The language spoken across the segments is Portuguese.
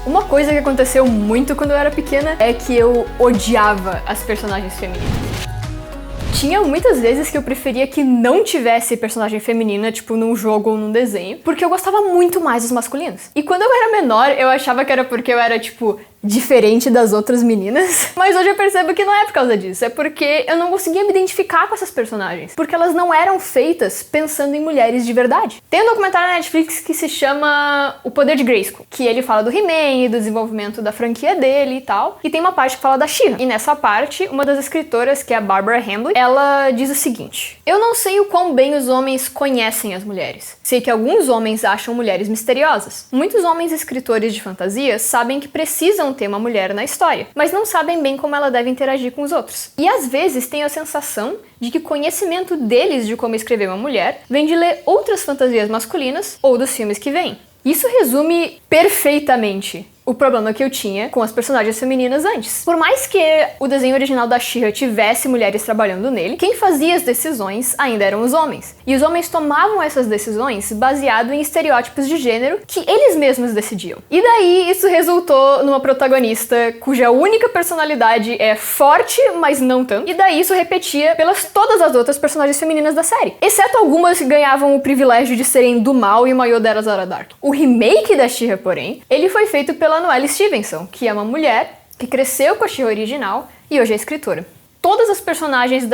Uma coisa que aconteceu muito quando eu era pequena é que eu odiava as personagens femininas. Tinha muitas vezes que eu preferia que não tivesse personagem feminina, tipo, num jogo ou num desenho, porque eu gostava muito mais dos masculinos. E quando eu era menor, eu achava que era porque eu era, tipo, diferente das outras meninas. Mas hoje eu percebo que não é por causa disso, é porque eu não conseguia me identificar com essas personagens, porque elas não eram feitas pensando em mulheres de verdade. Tem um documentário na Netflix que se chama O Poder de Grayskull, que ele fala do He-Man e do desenvolvimento da franquia dele e tal, e tem uma parte que fala da She-Ra. E nessa parte, uma das escritoras, que é a Barbara Hambly, ela diz o seguinte: eu não sei o quão bem os homens conhecem as mulheres. Sei que alguns homens acham mulheres misteriosas. Muitos homens escritores de fantasia sabem que precisam ter uma mulher na história, mas não sabem bem como ela deve interagir com os outros. E às vezes tenho a sensação de que o conhecimento deles de como escrever uma mulher vem de ler outras fantasias masculinas ou dos filmes que vêm. Isso resume perfeitamente o problema que eu tinha com as personagens femininas antes. Por mais que o desenho original da She-Ra tivesse mulheres trabalhando nele, quem fazia as decisões ainda eram os homens. E os homens tomavam essas decisões baseado em estereótipos de gênero que eles mesmos decidiam. E daí isso resultou numa protagonista cuja única personalidade é forte, mas não tanto. E daí isso repetia pelas todas as outras personagens femininas da série. Exceto algumas que ganhavam o privilégio de serem do mal e o maior delas era Dark. O remake da She-Ra, porém, ele foi feito pela Noelle Stevenson, que é uma mulher que cresceu com a She-Ra original e hoje é escritora. Todas as personagens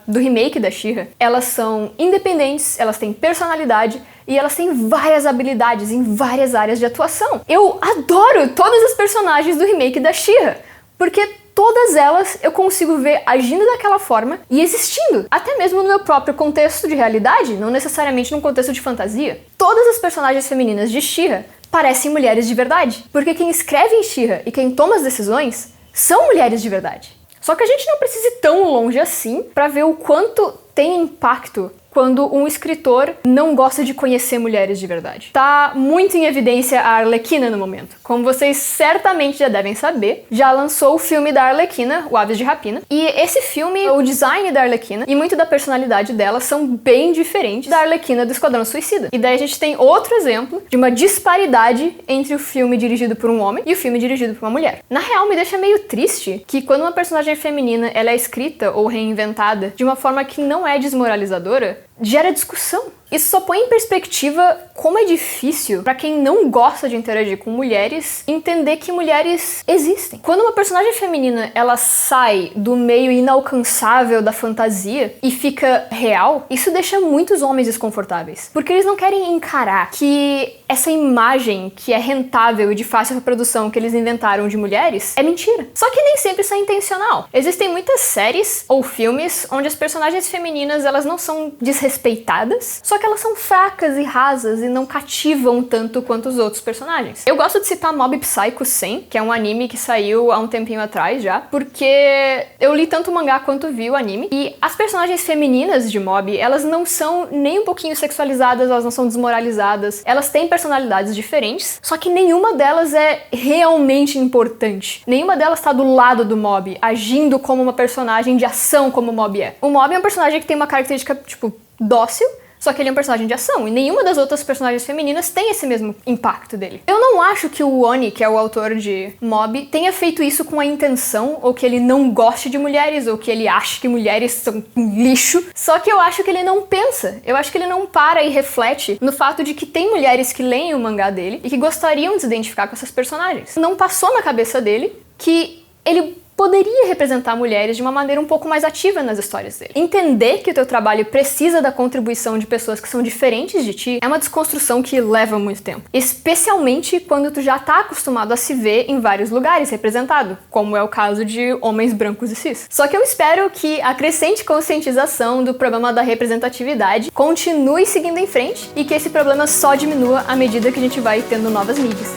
do remake da She-Ra, elas são independentes, elas têm personalidade e elas têm várias habilidades em várias áreas de atuação. Eu adoro todas as personagens do remake da She-Ra, porque todas elas eu consigo ver agindo daquela forma e existindo, até mesmo no meu próprio contexto de realidade, não necessariamente num contexto de fantasia. Todas as personagens femininas de She-Ra parecem mulheres de verdade, porque quem escreve em She-Ra e quem toma as decisões são mulheres de verdade. Só que a gente não precisa ir tão longe assim para ver o quanto tem impacto quando um escritor não gosta de conhecer mulheres de verdade. Tá muito em evidência a Arlequina no momento. Como vocês certamente já devem saber, já lançou o filme da Arlequina, O Aves de Rapina, e esse filme, o design da Arlequina e muito da personalidade dela são bem diferentes da Arlequina do Esquadrão Suicida. E daí a gente tem outro exemplo de uma disparidade entre o filme dirigido por um homem e o filme dirigido por uma mulher. Na real, me deixa meio triste que quando uma personagem feminina ela é escrita ou reinventada de uma forma que não é desmoralizadora, gera discussão. Isso só põe em perspectiva como é difícil para quem não gosta de interagir com mulheres entender que mulheres existem. Quando uma personagem feminina ela sai do meio inalcançável da fantasia e fica real, isso deixa muitos homens desconfortáveis, porque eles não querem encarar que essa imagem que é rentável e de fácil reprodução que eles inventaram de mulheres é mentira. Só que nem sempre isso é intencional. Existem muitas séries ou filmes onde as personagens femininas elas não são desrespeitadas, só que elas são fracas e rasas e não cativam tanto quanto os outros personagens. Eu gosto de citar Mob Psycho 100, que é um anime que saiu há um tempinho atrás já, porque eu li tanto o mangá quanto vi o anime, e as personagens femininas de Mob, elas não são nem um pouquinho sexualizadas, elas não são desmoralizadas, elas têm personalidades diferentes, só que nenhuma delas é realmente importante. Nenhuma delas tá do lado do Mob, agindo como uma personagem de ação como o Mob é. O Mob é um personagem que tem uma característica, tipo, dócil, só que ele é um personagem de ação, e nenhuma das outras personagens femininas tem esse mesmo impacto dele. Eu não acho que o Oni, que é o autor de Mob, tenha feito isso com a intenção, ou que ele não goste de mulheres, ou que ele ache que mulheres são um lixo. Só que eu acho que ele não pensa, eu acho que ele não para e reflete no fato de que tem mulheres que leem o mangá dele e que gostariam de se identificar com essas personagens. Não passou na cabeça dele que ele poderia representar mulheres de uma maneira um pouco mais ativa nas histórias dele. Entender que o teu trabalho precisa da contribuição de pessoas que são diferentes de ti é uma desconstrução que leva muito tempo. Especialmente quando tu já tá acostumado a se ver em vários lugares representado, como é o caso de homens brancos e cis. Só que eu espero que a crescente conscientização do problema da representatividade continue seguindo em frente e que esse problema só diminua à medida que a gente vai tendo novas mídias.